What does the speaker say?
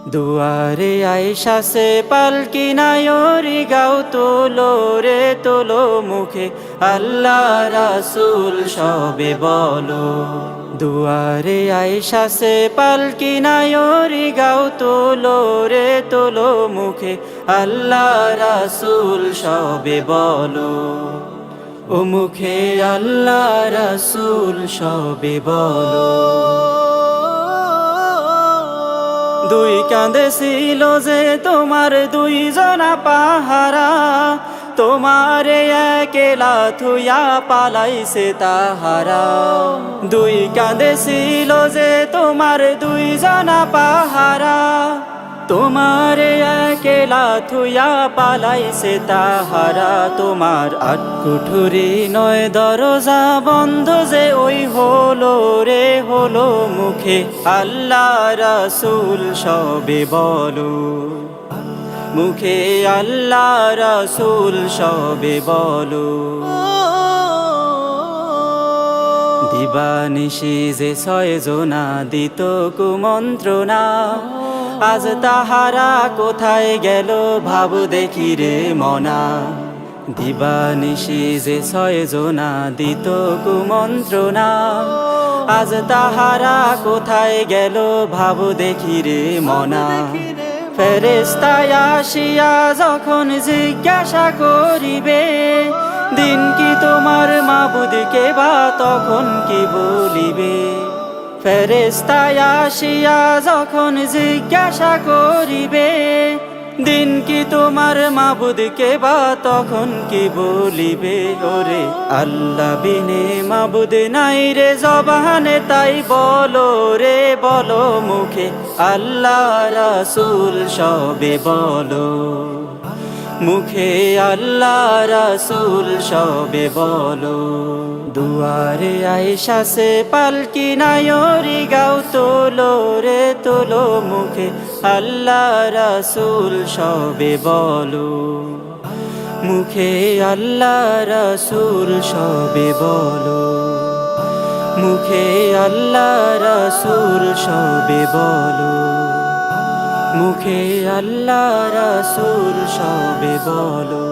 দুয়ারে আয়েশা সে পালকি নায়রি গাও তোলো রে তোলো মুখে আল্লাহ রাসূল সবে বলো। দুয়ারে আয়েশা সে পালকি নায়রি গাও তোলো রে তোলো মুখে আল্লাহ রাসূল সবে বলো। ও মুখে আল্লাহ রাসূল সবে বলো। দুই কাঁধে ছিল যে তোমার দুইজনা পাহারা, তোমারে একেলা থুইয়া পালাইছে তাহারা। দুই কাঁধে ছিল যে তোমার দুইজনা পাহারা, তোমারে একেলা থুইয়া পালাইছে তাহারা। তোমার আটকুঠুরি নয় দরজা বন্ধ যে ওই হলো রে হলো মুখে আল্লাহ রাসূল সবে বলো। মুখে আল্লাহ রাসূল সবে বলো। দিবানিশি যে ছয়জনা দিত কুমন্ত্রণা, আজ তাহারা কোথায় গেল ভাব দেখি রে মনা। দিবানিশি যে ছয়জনা দিত কুমন্ত্রণা, আজ তাহারা কোথায় গেল ভাব দেখি রে মনা। ফেরেশতায় আসিয়া যখন জিজ্ঞাসা করিবে, দিন কি তোমার মাবুদকে বা তখন কি বলিবে। ফেরেশতায় আসিয়া যখন জিজ্ঞাসা করিবে, দিন কি তোমার মাবুদকে বা তখন কি বলিবে। ওরে আল্লাহ বিনে মাবুদ নাই রে জবানে, তাই বলো রে বলো মুখে আল্লাহ রাসূল সবে বলো। মুখে আল্লাহ রাসূল সবে বলো। দুয়ারে আয়েশা সে পালকি নায়রি গাও তোলো রে তোলো মুখে আল্লাহ রাসূল সবে বলো। মুখে আল্লাহ রাসূল সবে বলো। মুখে আল্লাহ রাসূল সবে বলো। মুখে আল্লাহ রাসূল সবে বলো।